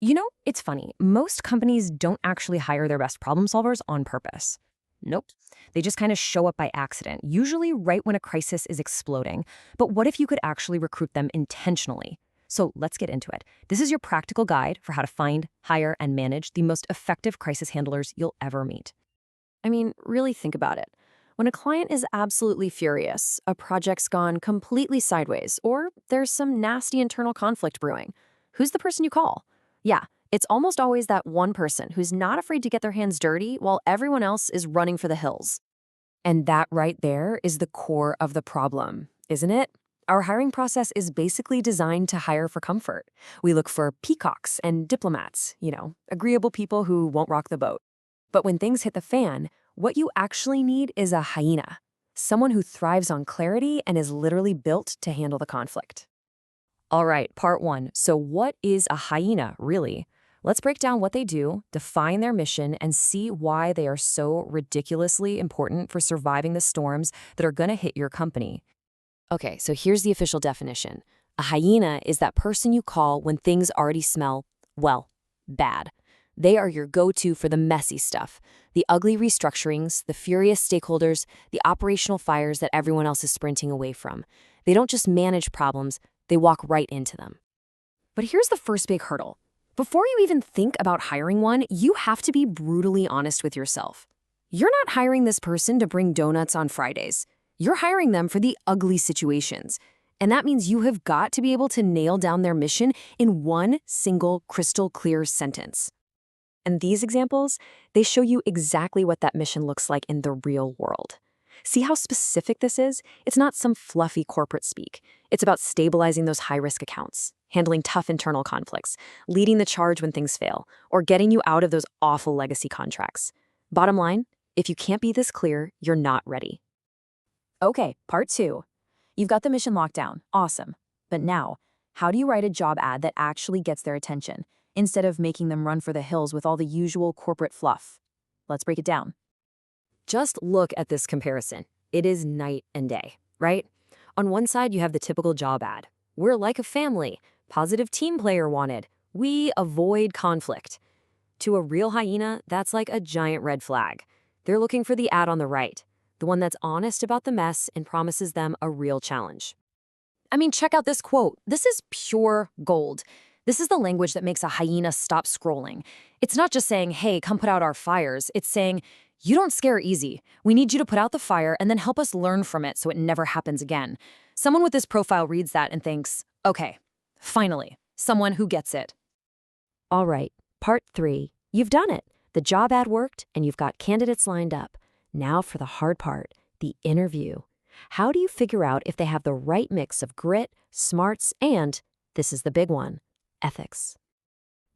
It's funny. Most companies don't actually hire their best problem solvers on purpose. Nope. They just kind of show up by accident, usually right when a crisis is exploding. But what if you could actually recruit them intentionally? So let's get into it. This is your practical guide for how to find, hire, and manage the most effective crisis handlers you'll ever meet. I mean, really think about it. When a client is absolutely furious, a project's gone completely sideways, or there's some nasty internal conflict brewing, who's the person you call? Yeah, it's almost always that one person who's not afraid to get their hands dirty while everyone else is running for the hills. And that right there is the core of the problem, isn't it? Our hiring process is basically designed to hire for comfort. We look for peacocks and diplomats, agreeable people who won't rock the boat. But when things hit the fan, what you actually need is a hyena, someone who thrives on clarity and is literally built to handle the conflict. All right, part one. So what is a hyena, really? Let's break down what they do, define their mission, and see why they are so ridiculously important for surviving the storms that are going to hit your company. Okay, so here's the official definition. A hyena is that person you call when things already smell, well, bad. They are your go-to for the messy stuff, the ugly restructurings, the furious stakeholders, the operational fires that everyone else is sprinting away from. They don't just manage problems, they walk right into them. But here's the first big hurdle. Before you even think about hiring one, you have to be brutally honest with yourself. You're not hiring this person to bring donuts on Fridays. You're hiring them for the ugly situations. And that means you have got to be able to nail down their mission in one single crystal clear sentence. And these examples, they show you exactly what that mission looks like in the real world. See how specific this is? It's not some fluffy corporate speak. It's about stabilizing those high-risk accounts, handling tough internal conflicts, leading the charge when things fail, or getting you out of those awful legacy contracts. Bottom line, if you can't be this clear, you're not ready. Okay, part two. You've got the mission locked down. Awesome. But now, how do you write a job ad that actually gets their attention, instead of making them run for the hills with all the usual corporate fluff? Let's break it down. Just look at this comparison. It is night and day, right? On one side, you have the typical job ad. We're like a family. Positive team player wanted. We avoid conflict. To a real hyena, that's like a giant red flag. They're looking for the ad on the right, the one that's honest about the mess and promises them a real challenge. I mean, check out this quote. This is pure gold. This is the language that makes a hyena stop scrolling. It's not just saying, hey, come put out our fires. It's saying, you don't scare easy. We need you to put out the fire and then help us learn from it so it never happens again. Someone with this profile reads that and thinks, okay, finally, someone who gets it. All right, part three. You've done it. The job ad worked and you've got candidates lined up. Now for the hard part, the interview. How do you figure out if they have the right mix of grit, smarts, and, this is the big one, ethics?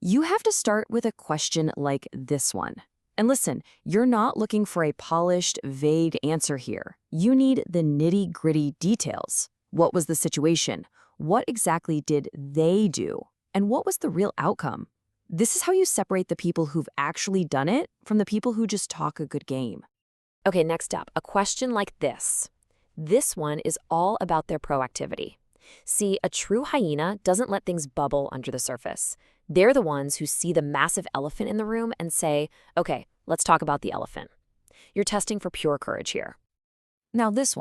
You have to start with a question like this one. And listen, you're not looking for a polished, vague answer here. You need the nitty-gritty details. What was the situation? What exactly did they do? And what was the real outcome? This is how you separate the people who've actually done it from the people who just talk a good game. Okay, next up, a question like this. This one is all about their proactivity. See, a true hyena doesn't let things bubble under the surface. They're the ones who see the massive elephant in the room and say, okay, let's talk about the elephant. You're testing for pure courage here. Now this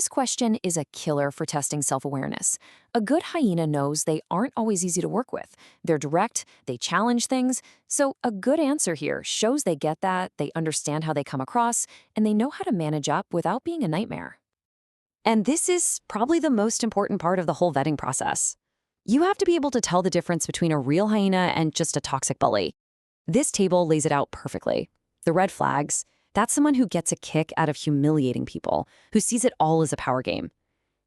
question is a killer for testing self-awareness. A good hyena knows they aren't always easy to work with. They're direct, they challenge things, so a good answer here shows they get that, they understand how they come across, and they know how to manage up without being a nightmare. And this is probably the most important part of the whole vetting process. You have to be able to tell the difference between a real hyena and just a toxic bully. This table lays it out perfectly. The red flags, that's someone who gets a kick out of humiliating people, who sees it all as a power game.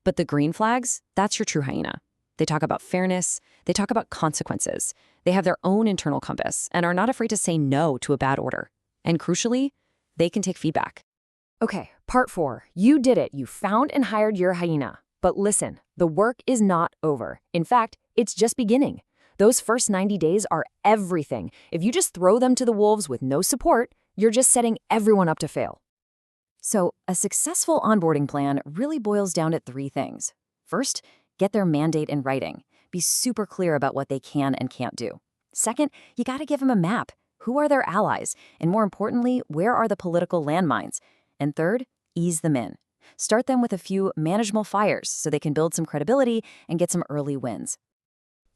But the green flags, that's your true hyena. They talk about fairness, they talk about consequences, they have their own internal compass and are not afraid to say no to a bad order. And crucially, they can take feedback. Okay, part four. You did it. You found and hired your hyena. But listen, the work is not over. In fact, it's just beginning. Those first 90 days are everything. If you just throw them to the wolves with no support, you're just setting everyone up to fail. So, a successful onboarding plan really boils down to three things. First, get their mandate in writing. Be super clear about what they can and can't do. Second, you gotta give them a map. Who are their allies? And more importantly, where are the political landmines? And third, ease them in. Start them with a few manageable fires so they can build some credibility and get some early wins.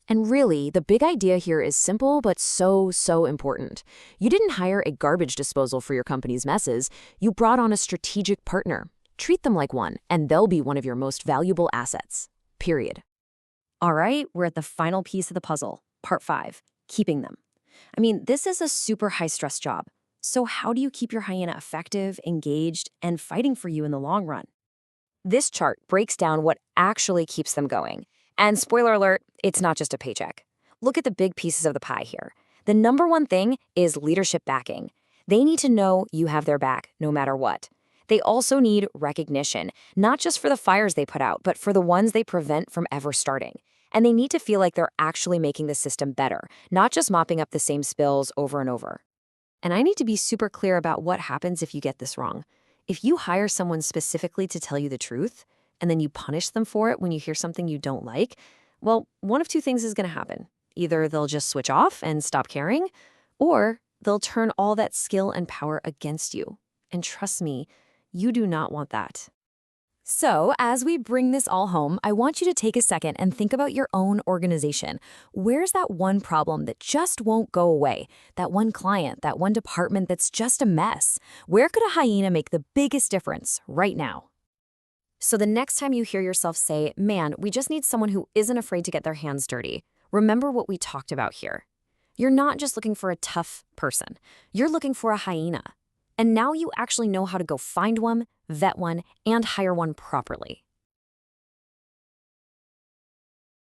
And really, the big idea here is simple but so important. You didn't hire a garbage disposal for your company's messes. You brought on a strategic partner. Treat them like one, and they'll be one of your most valuable assets. Period. All right, we're at the final piece of the puzzle, part 5, keeping them. I mean, this is a super high-stress job. So how do you keep your hyena effective, engaged, and fighting for you in the long run? This chart breaks down what actually keeps them going. And spoiler alert, it's not just a paycheck. Look at the big pieces of the pie here. The number one thing is leadership backing. They need to know you have their back no matter what. They also need recognition, not just for the fires they put out, but for the ones they prevent from ever starting. And they need to feel like they're actually making the system better, not just mopping up the same spills over and over. And I need to be super clear about what happens if you get this wrong. If you hire someone specifically to tell you the truth, and then you punish them for it when you hear something you don't like, well, one of two things is going to happen. Either they'll just switch off and stop caring, or they'll turn all that skill and power against you. And trust me, you do not want that. So, as we bring this all home, I want you to take a second and think about your own organization. Where's that one problem that just won't go away? That one client, that one department that's just a mess? Where could a hyena make the biggest difference right now? So the next time you hear yourself say, man, we just need someone who isn't afraid to get their hands dirty, remember what we talked about here. You're not just looking for a tough person. You're looking for a hyena. And now you actually know how to go find one, vet one, and hire one properly.